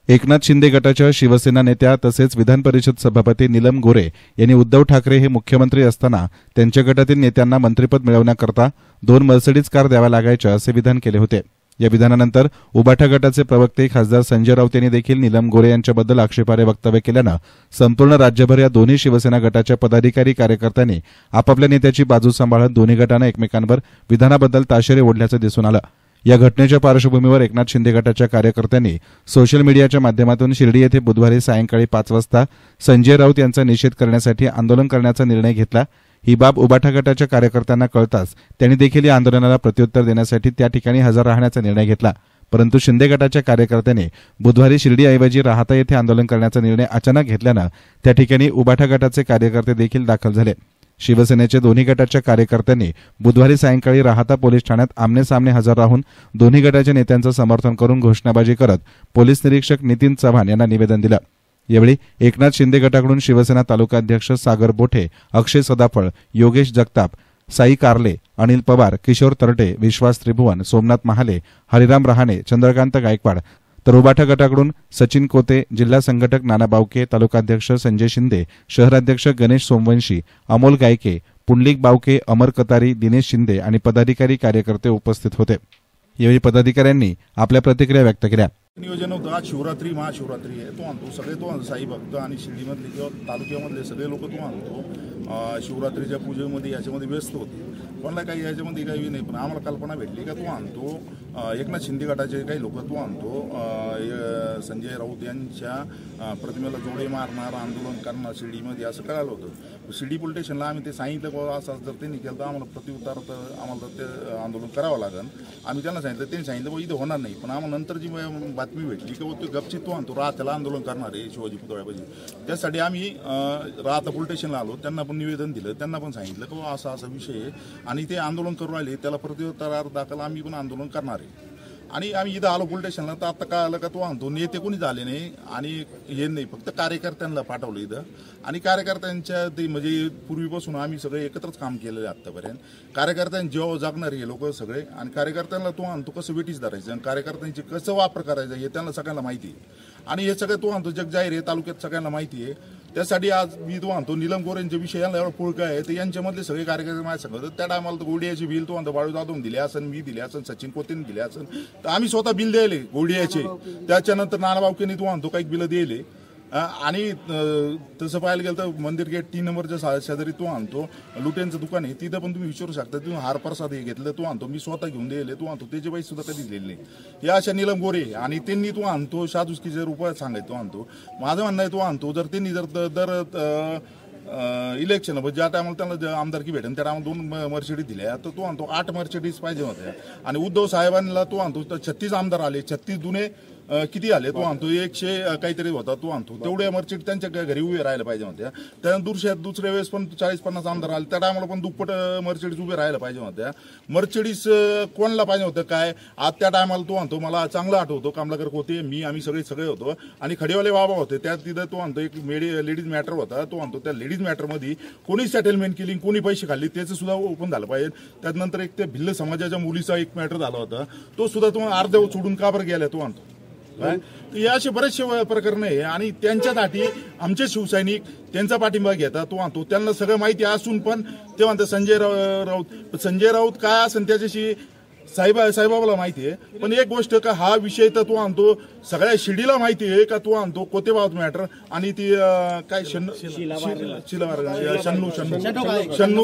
एकनाथ शिंदे गटाच्या शिवसेना नेत्या तसेच विधान परिषद सभापती नीलम गोरे यांनी उद्धव ठाकरे हे मुख्यमंत्री असताना त्यांच्या गटातील नेत्यांना मंत्रिपद मिळवण्याकरता 2 मर्सिडीज कार द्याव्या लागायच्या असे विधान केले होते। या विधानानंतर उबाठा गटाचे प्रवक्ते खासदार संजय राऊत यांनी देखील नीलम गोरे यांच्याबद्दल आक्षेपार्ह वक्तव्य केल्यानं संपूर्ण राज्यभर या दोन्ही शिवसेना गटाच्या पदाधिकारी कार्यकर्त्यांनी आपापल्या नेत्याची बाजू सांभाळत दोन्ही गटानं एकमेकांवर विधानाबद्दल ताशेरे ओढल्याचं दिसून आलं। या घटनेच्या पार्श्वभूमीवर एकनाथ शिंदे गटाच्या कार्यकर्त्यांनी सोशल मीडियाच्या माध्यमातून शिर्डी येथे बुधवारी सायंकाळी 5 वाजता संजय राऊत यांचा निषेध करण्यासाठी आंदोलन करण्याचा निर्णय घेतला। ही बाब उबाठा गटाच्या कार्यकर्त्यांना कळताच त्यांनी देखील या आंदोलनाला प्रत्युत्तर देण्यासाठी त्या ठिकाणी हजर राहण्याचा निर्णय घेतला। परंतु शिंदे गटाच्या कार्यकर्त्यांनी बुधवारी शिर्डीऐवजी राहाता येथे आंदोलन करण्याचा निर्णय अचानक घेतल्यानं त्या ठिकाणी उबाठा गटाचे कार्यकर्ते देखील दाखल झाले। शिवसेनेच्या दोन्ही गटाच्या कार्यकर्त्यांनी बुधवारी सायंकाळी राहाता पोलीस ठाण्यात आमने-सामने हजर राहून दोन्ही गटाच्या नेत्यांचं समर्थन करून घोषणाबाजी करत पोलीस निरीक्षक नितीन चव्हाण यांना निवेदन दिलं। यावेळी एकनाथ शिंदे गटाकडून शिवसेना तालुकाध्यक्ष सागर बोठे, अक्षय सदाफळ, योगेश जगताप, साई कारले, अनिल पवार, किशोर तरटे, विश्वास त्रिभुवन, सोमनाथ महाले, हरिराम रहाणे, चंद्रकांत गायकवाड, तर उबाठा गटाकडून सचिन कोते, जिल्हा संघटक नाना बावके, तालुकाध्यक्ष संजय शिंदे, शहराध्यक्ष गणेश सोमवंशी, अमोल गायके, पुंडलिक बावके, अमर कतारी, दिनेश शिंदे आणि पदाधिकारी कार्यकर्ते उपस्थित होते। यावेळी पदाधिकाऱ्यांनी आपल्या प्रतिक्रिया व्यक्त केल्या। नियोजन होतं आज शिवरात्री महाशिवरात्री आहे, तो आणतो सगळे, तो साई भक्त आणि शिर्डीमधले किंवा तालुक्यामधले सगळे लोक तो आणतो शिवरात्रीच्या पूजेमध्ये याच्यामध्ये व्यस्त होते। कोणाला काही याच्यामध्ये काही नाही, पण आम्हाला कल्पना भेटली का तो आणतो एकनाथ शिंदे गटाचे काही लोक तो आणतो संजय राऊत यांच्या प्रतिमेला जोडे मारणार, आंदोलन करणार शिर्डीमध्ये असं कळालं होतं। शिर्डी पोलीस स्टेशनला आम्ही ते सांगितलं असं जर त्यांनी केलं तर आम्हाला प्रत्युत्तर तर आम्हाला ते आंदोलन करावं लागेल। आम्ही त्यांना सांगितलं, त्यांनी सांगितलं इथं होणार नाही, पण आम्हाला नंतर जी बातमी भेटली की तो गपचित तो आणतो त्याला आंदोलन करणार आहे शिवाजी पुतळ्यापाशी। त्यासाठी आम्ही राहता पोलीस स्टेशनला आलो, त्यांना पण निवेदन दिलं, त्यांना पण सांगितलं की असा असा विषय आहे आणि ते आंदोलन करून राहिले, त्याला प्रत्युत्तर दाखल आम्ही पण आंदोलन करणार आहे। आणि आम्ही इथं आलो पोलीस स्टेशनला तर आता काय आलं का तो आणतो नेते कोणी झाले नाही आणि हे नाही, फक्त कार्यकर्त्यांना पाठवलं इथं आणि कार्यकर्त्यांच्या ते म्हणजे पूर्वीपासून आम्ही सगळे एकत्रच काम केलेलं आहे आत्तापर्यंत। कार्यकर्त्यांनी जेव्हा जगणारे हे लोक सगळे आणि कार्यकर्त्यांना तो आणतो कसं वेटीच धरायचं आणि कार्यकर्त्यांची कसं वापर करायचा हे त्यांना सगळ्यांना माहिती आहे आणि हे सगळं तो आणतो जग जाहीर आहे, तालुक्यात सगळ्यांना माहिती आहे। त्यासाठी आज मी तो आणतो नीलम गोरेंच्या विषयाला एवढं पुळका आहे तर यांच्यामधले सगळे कार्यकर्ते माझ्या सांगतात त्या टायमाला गोडियाची बिल तो आणतो बाळू जाधव दिले असन, मी दिले असन, सचिन कोतेने दिले असन, तर आम्ही स्वतः बिल द्यायले गोडियाचे। त्याच्यानंतर नाना बावकेने तो आणतो काही बिल दिले आणि तसं पाहायला गेलं तर मंदिर गेट 3 नंबरच्या शेजारी तो आणतो लुटेंचं दुकान आहे, तिथं पण तुम्ही विचारू शकता, तुम्ही हार प्रसाद हे घेतलं तो आणतो, मी स्वतः घेऊन दिले तो आणतो, त्याचे पैसे सुद्धा कधीच दिलेले नाही। या अशा नीलम गोरे आणि त्यांनी तो आणतो शादुसकीचे रुपये सांगायचं तो आणतो। माझं म्हणणं आहे तो आणतो जर त्यांनी जर दर इलेक्शन ज्या टायमाला त्यांना आमदारकी भेटेल त्या टायमाला 2 मर्सिडीज दिल्या तर तो आणतो 8 मर्सिडीज पाहिजे होत्या आणि उद्धव साहेबांना तो आणतो तर 36 आमदार आले, 36 जुने किती आले तो आणतो 100 काहीतरी होता तो आणतो, तेवढ्या मर्सिडीज त्यांच्या घरी उभे राहायला पाहिजे होत्या। त्यानंतर दुसऱ्या वेळेस पण 40-50 आमदार आले त्या टायमाला पण दुप्पट मर्सिडीज उभे राहायला पाहिजे होत्या। मर्सिडीज कोणाला पाहिजे होतं काय आज त्या टायमाला तो आणतो, मला चांगलं आठवतो कमलाकर होते, मी आम्ही सगळे होतो आणि खडेवाले बाबा होते, त्यात तिथं तो आणतो एक लेडीज मॅटर होता तो आणतो, त्या लेडीज मॅटरमध्ये कोणी सेटलमेंट केली, कोणी पैसे खाल्ले त्याचं सुद्धा ओपन झालं पाहिजे। त्यानंतर एक त्या भिल्ल समाजाच्या मुलीचा एक मॅटर झाला होता तो सुद्धा तो अर्धवट सोडून का बरं गेला तो आणतो। या असे बरेचसे प्रकरण आहे आणि त्यांच्यासाठी आमचे शिवसैनिक त्यांचा पाठिंबा घेतात तो आणतो, त्यांना सगळं माहिती असून पण ते म्हणतात संजय राऊत काय असेल त्याच्याशी साईबाबाला माहिती आहे, पण एक गोष्ट का हा विषय तर तो आणतो सगळ्या शिर्डीला माहिती आहे का तो आणतो कोतेबाब मॅटर आणि ती काय शन्नू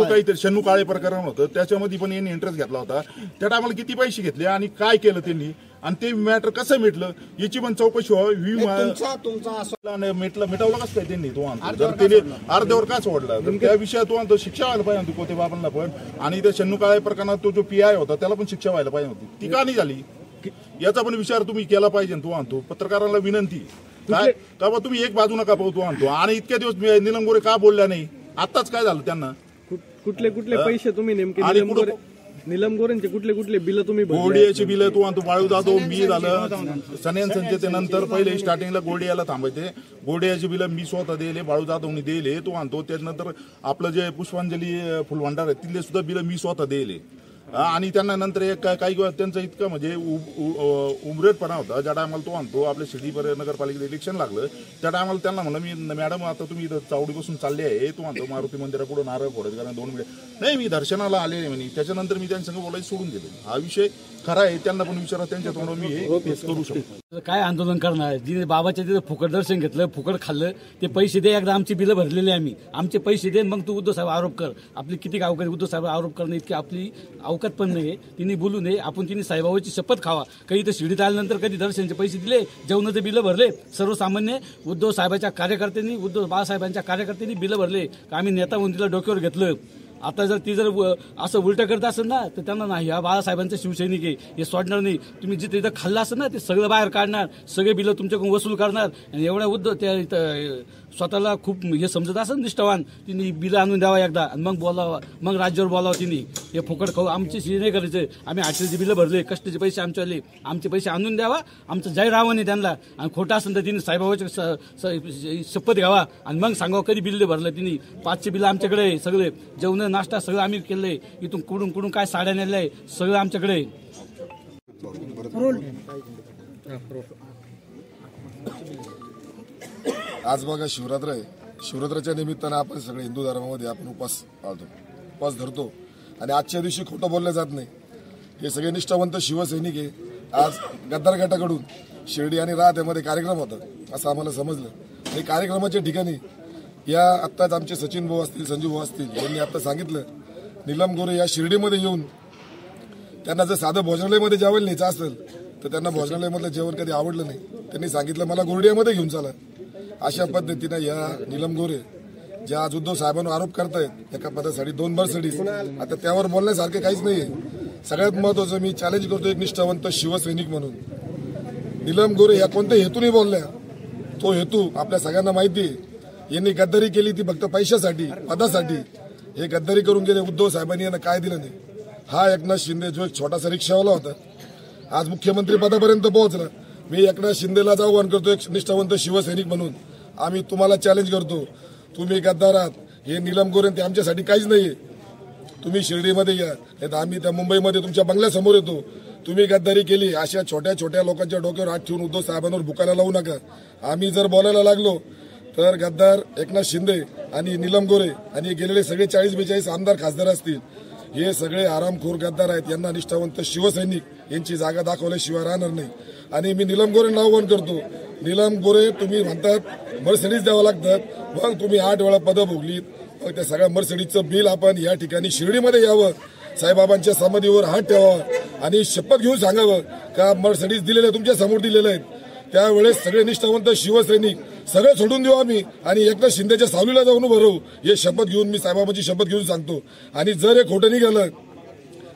काहीतरी शन्नू काळे प्रकरण होतं त्याच्यामध्ये पण यांनी इंटरेस्ट घेतला होता। त्या टायमाला किती पैसे घेतले आणि काय केलं त्यांनी आणि ते मॅटर कसं मिटलं याची पण चौकशी व्हावी। मिटवलं कसं काय त्यांनी तो आणतो जर त्याने अर्ध्यावर का सोडला तर त्या विषयात तो आणतो शिक्षा व्हायला पाहिजे होती कोतेबाबांना पण आणि त्या शन्नू काळे प्रकरणात तो जो PI होता त्याला पण शिक्षा व्हायला पाहिजे होती, ती का नाही झाली याचा पण विचार तुम्ही केला पाहिजे। तो आणतो पत्रकारांना विनंती काय का बा तुम्ही एक बाजू नका पाहू तो आणतो आणि इतक्या दिवस नीलम गोरे का बोलल्या नाही, आताच काय झालं त्यांना कुठले पैसे तुम्ही नेमके नीलम गोरेंचे कुठले बिल तुम्ही गोडियाचे बिल तू आणतो बाळू जाधव मी झालं सनेन संजयचे नंतर पहिले स्टार्टिंगला गोडियाला थांबायचे, गोडियाचे बिल मी स्वतः दिले, बाळू जाधवनी दिले तो आणतो। त्यानंतर आपलं जे पुष्पांजली फुलभंडार आहे तिथले सुद्धा बिल मी स्वतः दिले आणि त्यांना नंतर एक काही त्यांचं इतकं म्हणजे उमरेटपणा होता. ज्या टायमाला तो आणतो आपल्या शिर्डी नगरपालिकेत इलेक्शन लागलं त्या टायमाला त्यांना म्हणलं मी मॅडम आता तुम्ही इथं चावडीपासून चालले आहे तो आणतो मारुती मंदिरापुढे नारळ फोडत कारण 2 मिनिट नाही मी दर्शनाला आले नाही म्हणे. त्याच्यानंतर मी त्यांच्यासंग बोलायचं सोडून दिलं. हा विषय खरा आहे त्यांना पण विचारा त्यांच्या तोंडावर मी हे फेस करू शकतो. काय आंदोलन करणार जिने बाबाच्या तिथं फुकट दर्शन घेतलं फुकट खाल्लं ते पैसे दे एकदा आमची बिलं भरलेली आम्ही आमचे पैसे दे मग तू उद्धव साहेब आरोप कर. आपली किती अवकात उद्धव साहेब आरोप करणं इतकी आपली अवकात पण नाही. तिने बोलू नये आपण तिने साहेबाबाची शपथ खावा. काही तर शिर्डीत आल्यानंतर कधी दर्शनचे पैसे दिले जेवणाचे बिलं भरले. सर्वसामान्य उद्धव साहेबांच्या कार्यकर्त्यांनी उद्धव बाळासाहेबांच्या कार्यकर्त्यांनी बिलं भरले. आम्ही नेता म्हणून तिला डोक्यावर घेतलं. आता जर ती जर असं उलटं करत असेल ना तर त्यांना नाही ह्या बाळासाहेबांचे शिवसैनिक आहे हे सोडणार नाही. तुम्ही जिथे इथं खाल्लं असेल ना ते सगळं बाहेर काढणार सगळे बिलं तुमच्याकडून वसूल करणार. आणि एवढ्या उद्धव त्या इथं स्वतःला खूप हे समजत असेल निष्ठावान तिने बिलं आणून द्यावा एकदा आणि मग बोलावं मग राज्यावर बोलावं तिने हे फुकट खाऊ आमची शिरी नाही करायचं. आम्ही हॉटेलचे बिलं भरले कष्टाचे पैसे आमचे आले आमचे पैसे आणून द्यावा आमचं जाहीर आव्हान आहे त्यांना. आणि खोटं असेल तर तिने साहेबाबाची शपथ घ्यावा आणि मग सांगावं कधी बिल भरलं तिने. 5चे बिलं आमच्याकडे आहे सगळे जेवण नाश्ता सगळं आम्ही केलंय. इथून कुठून काय साड्या नेलंय सगळं आमच्याकडे आहे. आज बघा शिवरात्र आहे. शिवरात्राच्या निमित्तानं आपण सगळे हिंदू धर्मामध्ये आपण उपवास पाळतो उपवास धरतो आणि आजच्या दिवशी खोटं बोललं जात नाही. हे सगळे निष्ठावंत शिवसैनिक आहे. आज गद्दार गटाकडून शिर्डी आणि राहत्यामध्ये कार्यक्रम होता असं आम्हाला समजलं. आणि कार्यक्रमाच्या ठिकाणी या आत्ताच आमचे सचिन भाऊ असतील संजू भाऊ असतील यांनी आता सांगितलं नीलम गोरे या शिर्डीमध्ये येऊन त्यांना जर साधं भोजनालयामध्ये जेवायला न्यायचं असेल तर त्यांना भोजनालयामधलं जेवण कधी आवडलं नाही. त्यांनी सांगितलं मला गोरडियामध्ये घेऊन चला. अशा पद्धतीनं या नीलम गोरे ज्या आज उद्धव साहेबांवर आरोप करतायत एका पदासाठी 2 मर्सिडीज आता त्यावर बोलण्यासारखं काहीच नाहीये. सगळ्यात महत्वाचं मी चॅलेंज करतो एक निष्ठावंत शिवसैनिक म्हणून नीलम गोरे या कोणत्या हेतूने बोलल्या तो हेतू आपल्या सगळ्यांना माहिती आहे. यांनी गद्दारी केली ती फक्त पैशासाठी पदासाठी. हे गद्दारी करून गेले. उद्धव साहेबांनी यांना काय दिलं नाही. हा एकनाथ शिंदे जो एक छोटासा रिक्षावाला होता आज मुख्यमंत्री पदापर्यंत पोहोचला. मी एकनाथ शिंदेलाच आव्हान करतो एक निष्ठावंत शिवसैनिक म्हणून आम्ही तुम्हाला चॅलेंज करतो तुम्ही गद्दार आहात. हे नीलम गोरे ते आमच्यासाठी काहीच नाहीये. तुम्ही शिर्डीमध्ये या नाही तर आम्ही त्या मुंबईमध्ये तुमच्या बंगल्यासमोर येतो. तुम्ही गद्दारी केली अशा छोट्या छोट्या लोकांच्या डोक्यावर हात ठेवून उद्धव साहेबांवर भुकायला लावू नका. आम्ही जर बोलायला लागलो तर गद्दार एकनाथ शिंदे आणि नीलम गोरे आणि गेलेले सगळे 40-42 आमदार खासदार असतील हे सगळे आरामखोर गद्दार आहेत. यांना निष्ठावंत शिवसैनिक यांची जागा दाखवल्याशिवाय राहणार नाही. आणि मी नीलम गोरेंना आव्हान करतो नीलम गोरे तुम्ही म्हणतात मर्सिडीज द्यावं लागतात मग तुम्ही 8 वेळा पदं भोगलीत मग त्या सगळ्या मर्सिडीजचं बिल आपण या ठिकाणी शिर्डीमध्ये यावं साईबाबांच्या समाधीवर हात ठेवावा आणि शपथ घेऊन सांगावं का मर्सिडीज दिलेल्या तुमच्या समोर दिलेल्या आहेत. त्यावेळेस सगळे निष्ठावंत शिवसैनिक सगळं सोडून देऊ आम्ही आणि एकनाथ शिंदेच्या सावलीला जाऊन उभं राहू. हे शपथ घेऊन मी साईबाबांची शपथ घेऊन सांगतो. आणि जर हे खोटं निघालं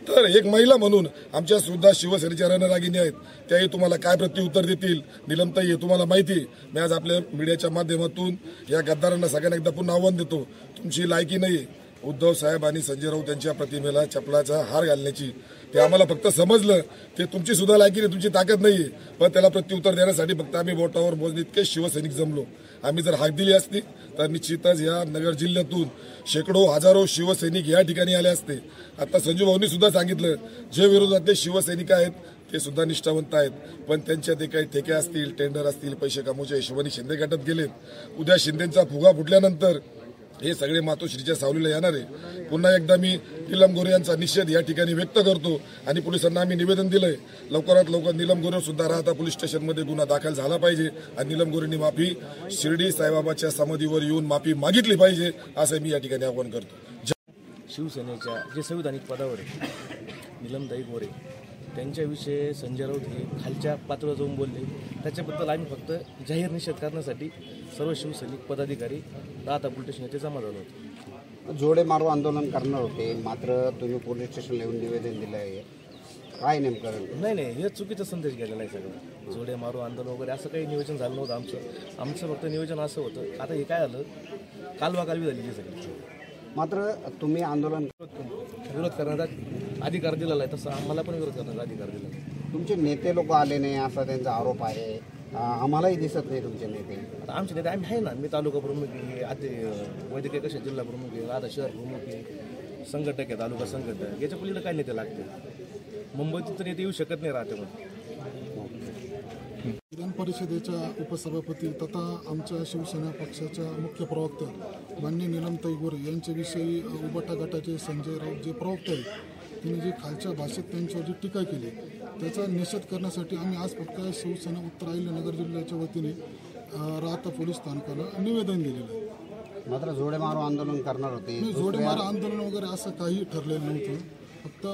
तर एक महिला म्हणून आमच्या सुद्धा शिवसेनेच्या रणरागिणी आहेत त्याही तुम्हाला काय प्रत्युत्तर देतील. नीलमताई हे तुम्हाला माहिती. मी आज आपल्या मीडियाच्या माध्यमातून या गद्दारांना सगळ्यांना एकदा पुन्हा आव्हान देतो तुमची लायकी नाही उद्धव साहेब आणि संजय राऊत यांच्या प्रतिमेला चपलाचा हार घालण्याची. ते आम्हाला फक्त समजलं ते तुमची सुद्धा लायकी नाही तुमची ताकद नाहीये. पण त्याला प्रत्युत्तर देण्यासाठी फक्त आम्ही बोटावर मोजणे इतके शिवसैनिक जमलो. आम्ही जर हाक दिली असती तर निश्चितच या नगर जिल्ह्यातून शेकडो हजारो शिवसैनिक या ठिकाणी आले असते. आता संजू भाऊंनी सुद्धा सांगितलं जे विरोधातले शिवसैनिक आहेत ते सुद्धा निष्ठावंत आहेत पण त्यांच्या ते काही ठेके असतील टेंडर असतील पैसे कमवच्या हिशोबाने शिंदे गटात गेलेत. उद्या शिंदेचा फुगा फुटल्यानंतर हे सगळे मातोश्रीच्या सावलीला येणार आहे. पुन्हा एकदा मी नीलम गोरे यांचा निषेध या ठिकाणी व्यक्त करतो आणि पोलिसांना आम्ही निवेदन दिलंय लवकरात लवकर नीलम गोरे सुद्धा राहता पोलीस स्टेशनमध्ये गुन्हा दाखल झाला पाहिजे आणि नीलम गोरेंनी माफी शिर्डी साईबाबाच्या समाधीवर येऊन माफी मागितली पाहिजे असं मी या ठिकाणी आवाहन करतो. शिवसेनेच्या जे संविधानिक पदावर आहे नीलमताई गोरे त्यांच्याविषयी संजय राऊत हे खालच्या पातळीवर जाऊन बोलले. त्याच्याबद्दल आम्ही फक्त जाहीर निषेध करण्यासाठी सर्व शिवसैनिक पदाधिकारी राहता पोलीस स्टेशन येथे जमा झालो होतो. जोडे मारो आंदोलन करणार होते मात्र तुम्ही पोलीस स्टेशनला येऊन निवेदन दिलं आहे काय नेमकं? नाही हे चुकीचा संदेश गेलेला आहे सगळं. जोडे मारो आंदोलन वगैरे असं काही नियोजन झालं नव्हतं आमचं फक्त नियोजन असं होतं. आता हे काय झालं कालवाकालवी झाली सगळी. मात्र तुम्ही आंदोलन विरोध करण्याचा अधिकार दिलेला आहे तसं आम्हाला पण विरोध करण्याचा अधिकार दिला. तुमचे नेते लोक आले नाही असा त्यांचा आरोप आहे. आम्हालाही दिसत नाही तुमचे नेते. आता आमचे नेते आम्ही आहे ना. मी तालुका प्रमुख आहे वैद्यकीय कशा जिल्हा प्रमुख आहे आता शहर प्रमुख आहे संघटक आहे, तालुका संघटक, याच्या पलीकडे काय नेते लागते? मुंबईत तर नेते येऊ शकत नाही राहतेमध्ये. विधान परिषदेच्या उपसभापती तथा आमच्या शिवसेना पक्षाच्या मुख्य प्रवक्त्या माननीय नीलमताई गोरे यांच्याविषयी उबाटा गटाचे संजय राऊत जे प्रवक्ते आहेत त्यांनी जी खालच्या भाषेत त्यांच्यावर जी टीका केली त्याचा निषेध करण्यासाठी आम्ही आज फक्त शिवसेना उत्तर अहिल्यानगर जिल्ह्याच्या वतीने राहता पोलीस स्थानकाला निवेदन दिलेलं आहे. मात्र जोडेमारो आंदोलन करणार होते. जोडेमार आंदोलन वगैरे असं काही ठरलेलं नव्हतं. फक्त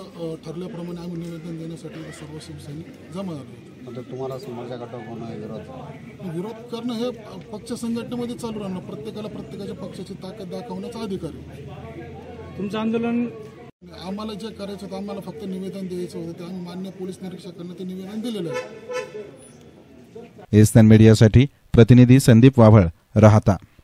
ठरल्याप्रमाणे आम्ही निवेदन देण्यासाठी सर्व शिवसैनिक जमा झाले. मात्र तुम्हाला समोरच्या गटाकडून विरोध करणं हे पक्ष संघटनेमध्ये चालू राहणं. प्रत्येकाला प्रत्येकाच्या पक्षाची ताकद दाखवण्याचा अधिकार आहे. तुमचं आंदोलन आम्हाला जे करायचं होतं आम्हाला फक्त निवेदन द्यायचं होतं ते आम्ही मान्य पोलीस निरीक्षकांना ते निवेदन दिलेलं आहे. एसएन मीडियासाठी प्रतिनिधी संदीप वाभळ, राहता.